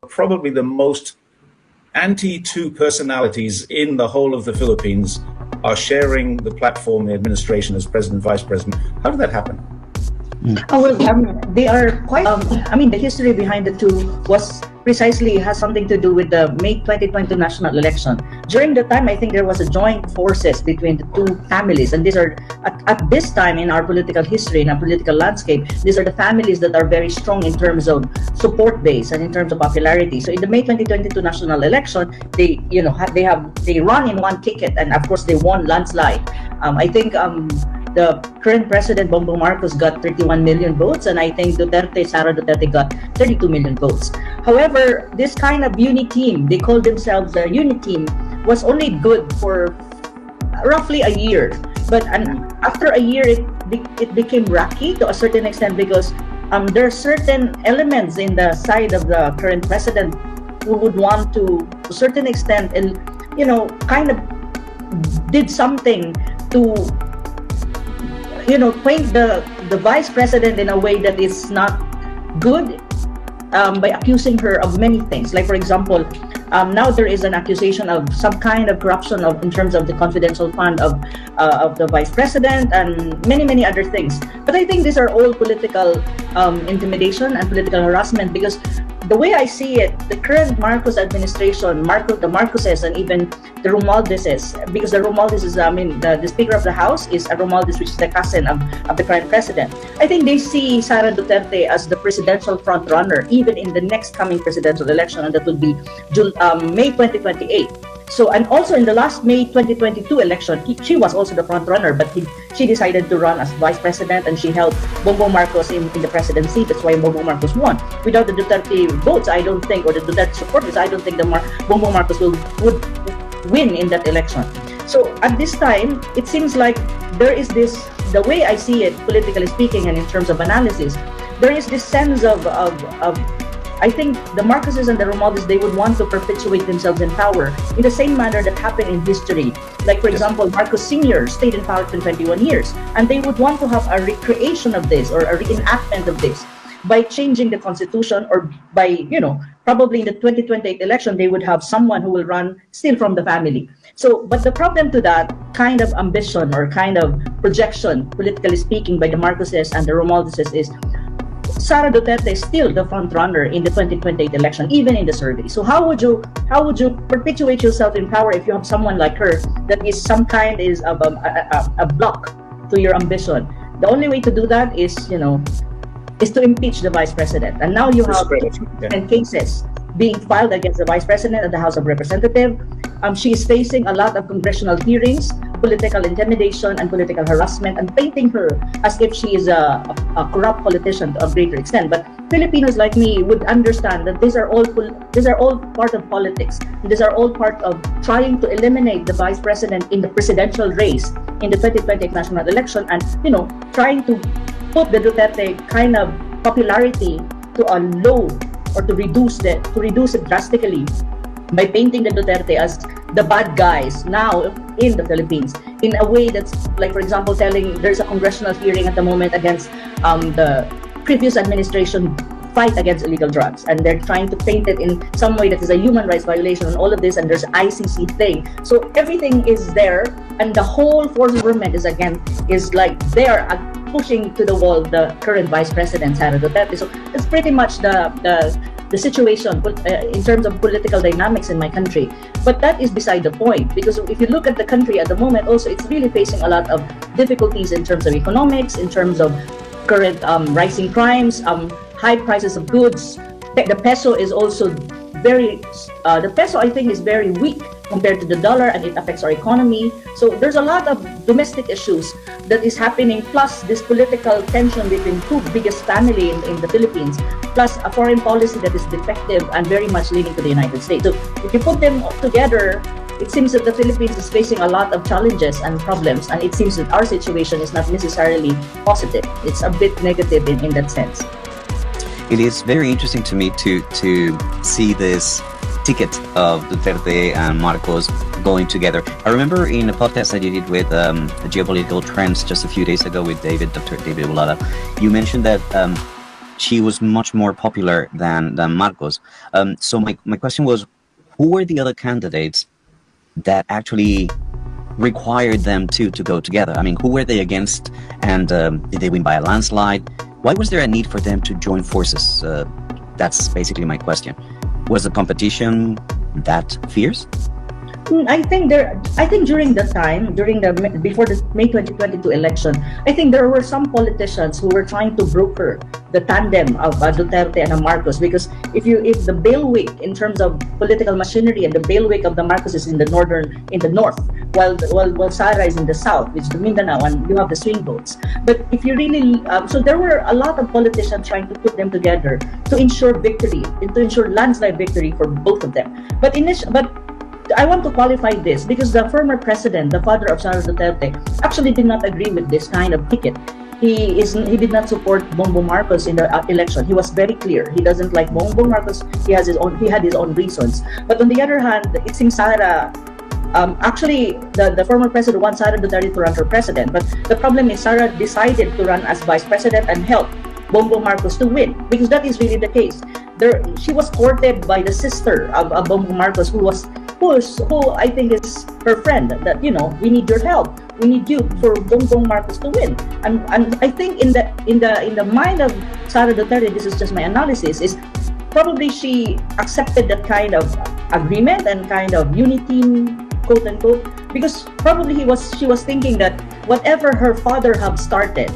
probably the most anti-two personalities in the whole of the Philippines are sharing the platform, the administration as president, vice president. How did that happen? Oh, well, they are quite, the history behind the two has something to do with the May 2022 national election. During the time, I think there was a joint forces between the two families. And these are, at this time in our political history, in our political landscape, these are the families that are very strong in terms of support base and in terms of popularity. So in the May 2022 national election, they run in one ticket, and of course they won landslide. I think the current president, Bongbong Marcos, got 31 million votes, and I think Sara Duterte got 32 million votes. However, this kind of unity team, they called themselves the unity team, was only good for roughly a year. But after a year, it became rocky to a certain extent, because there are certain elements in the side of the current president who would want to a certain extent, and kind of did something to paint the vice president in a way that is not good, by accusing her of many things. Like, for example, now there is an accusation of some kind of corruption in terms of the confidential fund of the vice president, and many other things. But I think these are all political intimidation and political harassment, because the way I see it, the current Marcos administration, the Marcoses, and even the Romualdeses, because the Romualdes the Speaker of the House is a Romualdez, which is the cousin of the current president. I think they see Sara Duterte as the presidential front runner, even in the next coming presidential election, and that will be May 2028. So, and also in the last May 2022 election, she was also the front runner, but she decided to run as vice president, and she helped Bongbong Marcos in the presidency. That's why Bongbong Marcos won. Without the Duterte votes, I don't think, or the Duterte supporters, I don't think Bongbong Marcos would win in that election. So at this time, it seems like there is this, the way I see it, politically speaking, and in terms of analysis, there is this sense of I think the Marcoses and the Romualdez, they would want to perpetuate themselves in power in the same manner that happened in history. Like, for example, Marcos Sr. stayed in power for 21 years, and they would want to have a recreation of this, or a reenactment of this, by changing the constitution, or by, probably in the 2028 election, they would have someone who will run still from the family. So, but the problem to that kind of ambition, or kind of projection, politically speaking, by the Marcoses and the Romualdeses is, Sara Duterte is still the front runner in the 2028 election, even in the survey. So how would you perpetuate yourself in power if you have someone like her that is some kind of a block to your ambition? The only way to do that is to impeach the vice president. And now you have 10 cases being filed against the vice president at the House of Representatives. She is facing a lot of congressional hearings, political intimidation, and political harassment, and painting her as if she is a corrupt politician to a greater extent. But Filipinos like me would understand that these are all part of politics. These are all part of trying to eliminate the vice president in the presidential race in the 2028 national election, and trying to put the Duterte kind of popularity to a low, or to reduce it drastically, by painting the Duterte as the bad guys now in the Philippines, in a way that's, like, for example, telling there's a congressional hearing at the moment against the previous administration fight against illegal drugs, and they're trying to paint it in some way that is a human rights violation and all of this, and there's ICC thing. So everything is there, and the whole force of government is like they're pushing to the wall the current vice president, Sara Duterte. So it's pretty much the situation in terms of political dynamics in my country. But that is beside the point, because if you look at the country at the moment, also it's really facing a lot of difficulties in terms of economics, in terms of current rising crimes, high prices of goods. The peso is also the peso, I think, is very weak compared to the dollar, and it affects our economy. So there's a lot of domestic issues that is happening, plus this political tension between two biggest family in the Philippines, plus a foreign policy that is defective and very much leaning to the United States. So if you put them together, it seems that the Philippines is facing a lot of challenges and problems, and it seems that our situation is not necessarily positive. It's a bit negative in that sense. It is very interesting to me to see this ticket of Duterte and Marcos going together. I remember in a podcast that you did with the geopolitical trends just a few days ago with Dr. David Ulada, you mentioned that she was much more popular than Marcos. So my question was, who were the other candidates that actually required them to go together? I mean, who were they against, and did they win by a landslide? Why was there a need for them to join forces? That's basically my question. Was the competition that fierce? I think during the time, before the May 2022 election, I think there were some politicians who were trying to broker the tandem of Duterte and Marcos, because if the bailiwick in terms of political machinery, and the bailiwick of the Marcos is in the north, while Sara is in the south, which is the Mindanao, and you have the swing votes. But if you really, so there were a lot of politicians trying to put them together to ensure victory, and to ensure landslide victory for both of them. But I want to qualify this, because the former president, the father of Sara Duterte, actually did not agree with this kind of ticket. He did not support Bongbong Marcos in the election. He was very clear. He doesn't like Bongbong Marcos. He had his own reasons. But on the other hand, it seems Sara, actually, the former president wants Sara Duterte to run for president. But the problem is Sara decided to run as vice president and help Bongbong Marcos to win, because that is really the case. She was courted by the sister of Bongbong Marcos, who I think is her friend, that, we need your help. We need you for Bongbong Marcos to win. And I think in the mind of Sara Duterte, this is just my analysis, is probably she accepted that kind of agreement and kind of unity, quote unquote, because probably she was thinking that whatever her father had started,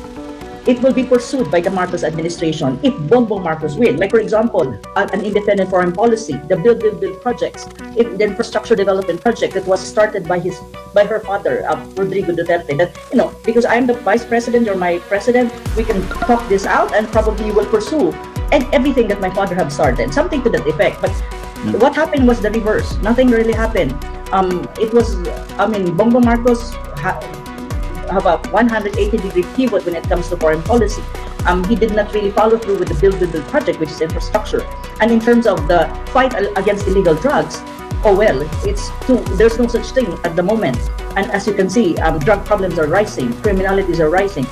it will be pursued by the Marcos administration if Bongbong Marcos win. Like, for example, an independent foreign policy, the build projects, the infrastructure development project that was started by her father, Rodrigo Duterte. That, because I'm the vice president, you're my president, we can talk this out, and probably will pursue and everything that my father had started, something to that effect. But what happened was the reverse. Nothing really happened. Bongbong Marcos have a 180-degree pivot when it comes to foreign policy. He did not really follow through with the build project, which is infrastructure. And in terms of the fight against illegal drugs, there's no such thing at the moment. And as you can see, drug problems are rising, criminalities are rising.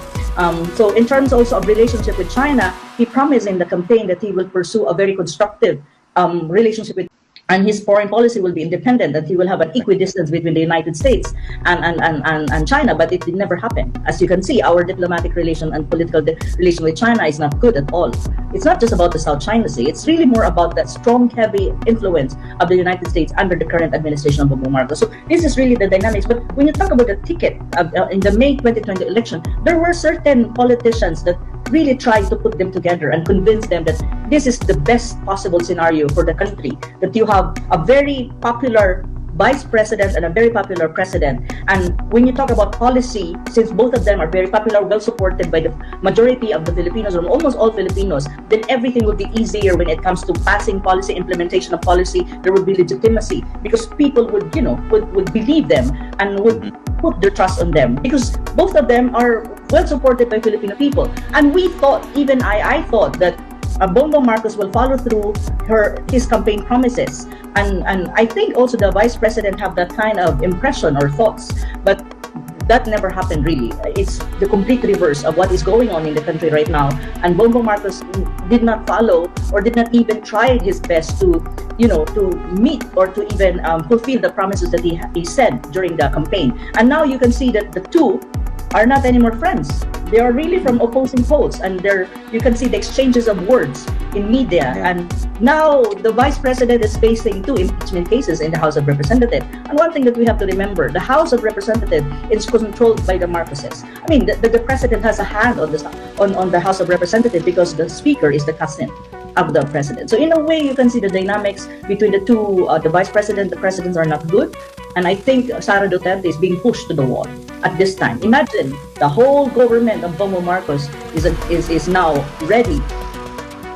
So in terms also of relationship with China, he promised in the campaign that he will pursue a very constructive relationship with, and his foreign policy will be independent, that he will have an equidistance between the United States and China, but it did never happen. As you can see, our diplomatic relation and political relation with China is not good at all. It's not just about the South China Sea, it's really more about that strong, heavy influence of the United States under the current administration of Bongbong Marcos. So this is really the dynamics. But when you talk about the ticket in the May 2020 election, there were certain politicians that really tried to put them together and convince them that this is the best possible scenario for the country, that you have a very popular vice president and a very popular president. And when you talk about policy, since both of them are very popular, well supported by the majority of the Filipinos, or almost all Filipinos, then everything would be easier when it comes to passing policy, implementation of policy. There would be legitimacy, because people would believe them and would put their trust on them, because both of them are well supported by Filipino people. And we thought, even I thought, that Bongbong Marcos will follow through his campaign promises, and I think also the vice president have that kind of impression or thoughts, but that never happened really. It's the complete reverse of what is going on in the country right now, and Bongbong Marcos did not follow, or did not even try his best to meet or to even fulfill the promises that he said during the campaign. And now you can see that the two are not anymore friends. They are really from opposing poles, and you can see the exchanges of words in media. Yeah. And now the vice president is facing 2 impeachment cases in the House of Representatives. And one thing that we have to remember, the House of Representatives is controlled by the Marcoses. I mean, the president has a hand on the House of Representatives, because the speaker is the cousin of the president. So in a way, you can see the dynamics between the two, the vice president, the presidents are not good. And I think Sara Duterte is being pushed to the wall at this time. Imagine the whole government of Bongbong Marcos is now ready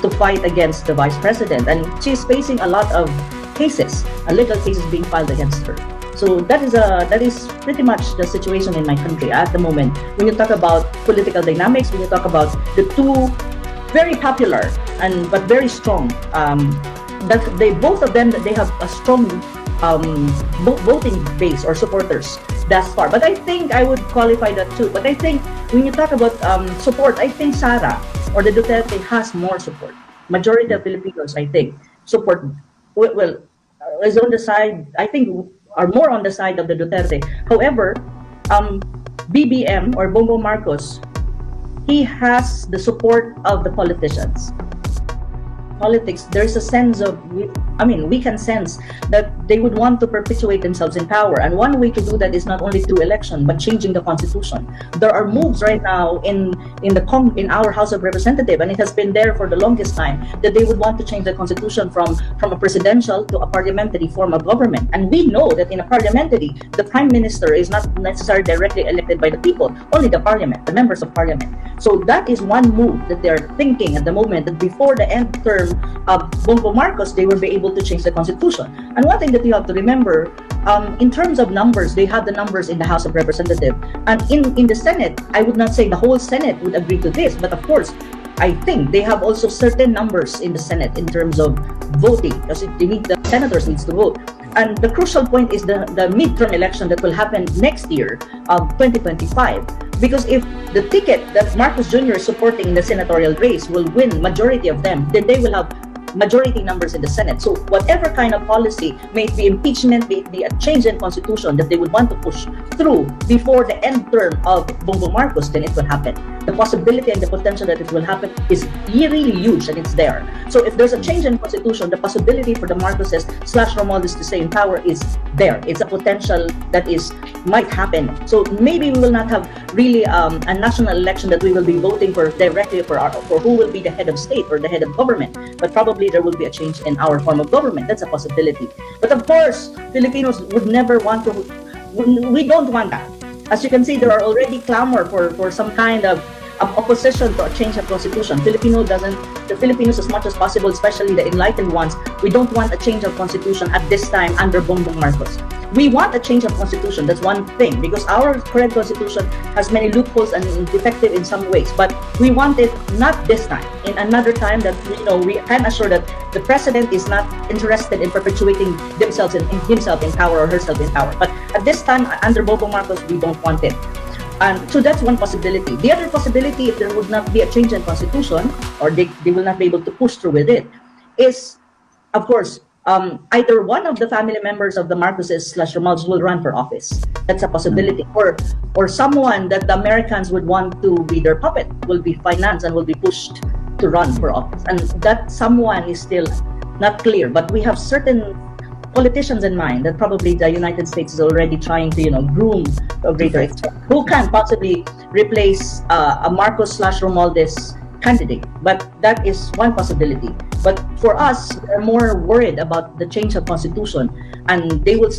to fight against the vice president, and she's facing a lot of cases, legal cases being filed against her. So that is pretty much the situation in my country at the moment. When you talk about political dynamics, when you talk about the two very popular but very strong, that both of them have a strong voting base or supporters thus far. But I think I would qualify that too. But I think when you talk about support, I think Sara or the Duterte has more support. Majority of Filipinos, I think, support, well, is on the side, I think, are more on the side of the Duterte. However, BBM or Bongbong Marcos, he has the support of the politicians. Politics, there's a sense of, we can sense that they would want to perpetuate themselves in power. And one way to do that is not only through election, but changing the constitution. There are moves right now in our House of Representatives, and it has been there for the longest time, that they would want to change the constitution from a presidential to a parliamentary form of government. And we know that in a parliamentary, the prime minister is not necessarily directly elected by the people, only the parliament, the members of parliament. So that is one move that they're thinking at the moment, that before the end term of Bongbong Marcos, they will be able to change the constitution. And one thing that you have to remember, in terms of numbers, they have the numbers in the House of Representatives. And in the Senate, I would not say the whole Senate would agree to this, but of course, I think they have also certain numbers in the Senate in terms of voting, because the senators needs to vote. And the crucial point is the midterm election that will happen next year, 2025. Because if the ticket that Marcos Jr. is supporting in the senatorial race will win majority of them, then they will have majority numbers in the Senate. So whatever kind of policy, may it be impeachment, may it be a change in constitution that they would want to push through before the end term of Bongbong Marcos, then it will happen. The possibility and the potential that it will happen is really huge, and it's there. So if there's a change in constitution, the possibility for the Marcoses / Romualdez to stay in power is there. It's a potential that might happen. So maybe we will not have really a national election that we will be voting for directly for who will be the head of state or the head of government, but probably there will be a change in our form of government. That's a possibility. But of course, Filipinos would never want to. We don't want that. As you can see, there are already clamor for some kind of opposition to a change of constitution. The Filipinos, as much as possible, especially the enlightened ones, we don't want a change of constitution at this time under Bongbong Marcos. We want a change of constitution. That's one thing, because our current constitution has many loopholes and is defective in some ways. But we want it not this time, in another time that we can assure that the president is not interested in perpetuating himself in power or herself in power. But at this time, under Bongbong Marcos, we don't want it. And so that's one possibility. The other possibility, if there would not be a change in constitution, or they will not be able to push through with it, is, of course, either one of the family members of the Marcoses / Romualdez will run for office. That's a possibility. Or someone that the Americans would want to be their puppet will be financed and will be pushed to run for office. And that someone is still not clear. But we have certain politicians in mind that probably the United States is already trying to, groom to a greater extent. Who can possibly replace a Marcos / Romualdez candidate? But that is one possibility. But for us, we're more worried about the change of constitution, and they would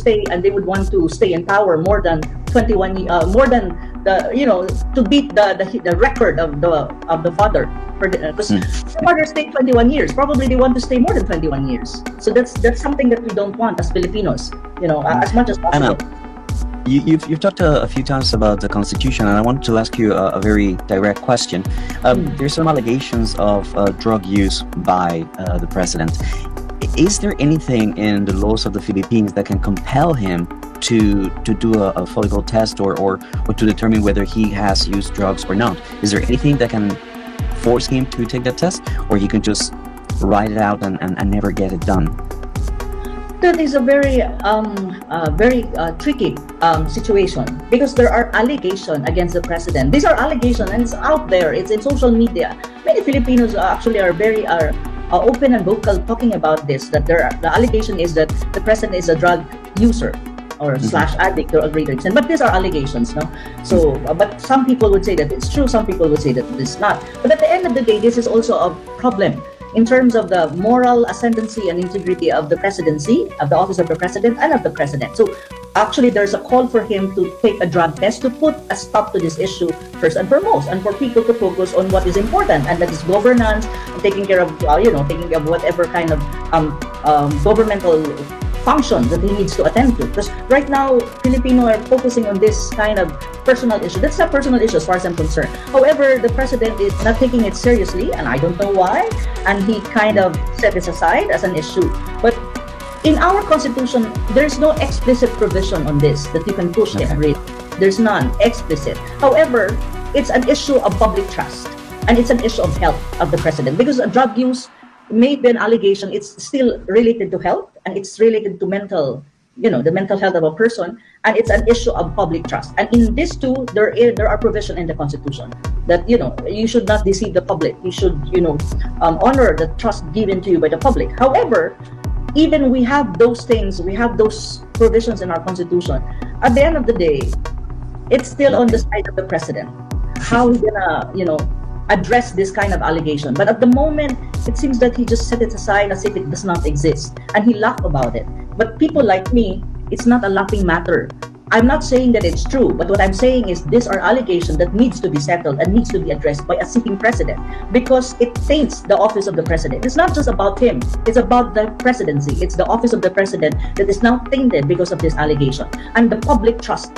want to stay in power more than 21, more than to beat the record of the father. Because the father stayed 21 years. Probably they want to stay more than 21 years. So that's something that we don't want as Filipinos. As much as possible. You've talked a few times about the Constitution, and I wanted to ask you a very direct question. There's some allegations of drug use by the president. Is there anything in the laws of the Philippines that can compel him to do a follicle test or to determine whether he has used drugs or not? Is there anything that can force him to take that test, or he can just write it out and never get it done? That is a very tricky situation, because there are allegations against the president. These are allegations, and it's out there. It's in social media. Many Filipinos actually are very open and vocal talking about this. That the allegation is that the president is a drug user or / addict to a greater extent. But these are allegations, no? So, but some people would say that it's true. Some people would say that it's not. But at the end of the day, this is also a problem in terms of the moral ascendancy and integrity of the presidency, of the office of the president, and of the president. So actually, there's a call for him to take a drug test to put a stop to this issue first and foremost, and for people to focus on what is important, and that is governance, and taking care of whatever kind of governmental functions that he needs to attend to. Because right now, Filipino are focusing on this kind of personal issue. That's a personal issue as far as I'm concerned. However, the president is not taking it seriously, and I don't know why, and he kind of set this aside as an issue. But in our constitution, there's no explicit provision on this that you can push it. There's none explicit. However, it's an issue of public trust. And it's an issue of health of the president, because drug use may be an allegation. It's still related to health, and it's related to mental, the mental health of a person, and it's an issue of public trust. And in this too, there are provisions in the Constitution that you should not deceive the public. You should honor the trust given to you by the public. However, even we have those things, we have those provisions in our Constitution. At the end of the day, it's still on the side of the president. How he's gonna address this kind of allegation. But at the moment, it seems that he just set it aside as if it does not exist, and he laughed about it. But people like me, it's not a laughing matter. I'm not saying that it's true, but what I'm saying is these are allegations that needs to be settled and needs to be addressed by a sitting president, because it taints the office of the president. It's not just about him, it's about the presidency. It's the office of the president that is now tainted because of this allegation, and the public trust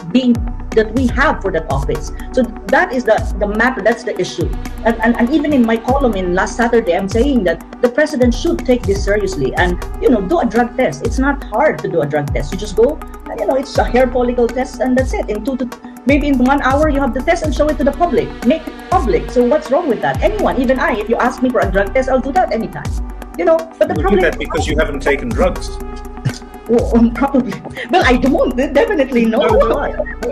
that we have for that office. So that is the matter, that's the issue. And even in my column in last Saturday, I'm saying that the president should take this seriously and do a drug test. It's not hard to do a drug test. You just go, it's a hair follicle test, and that's it. Maybe in 1 hour, you have the test and show it to the public. Make it public. So what's wrong with that? Anyone, even I, if you ask me for a drug test, I'll do that anytime. But the problem do that because you haven't taken drugs. Probably. Well, I don't. Definitely no.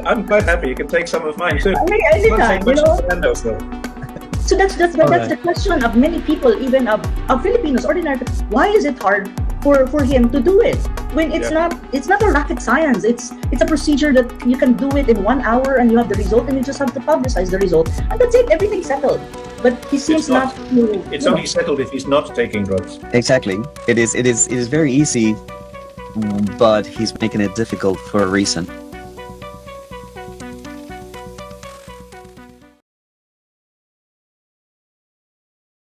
I'm quite happy. You can take some of mine too. Anytime, So that's the question of many people, even of Filipinos, ordinary. Why is it hard for him to do it when it's not a rocket science? It's a procedure that you can do it in 1 hour and you have the result, and you just have to publicize the result, and that's it. Everything's settled. But he seems not to. It's only settled if he's not taking drugs. Exactly. It is very easy, but he's making it difficult for a reason.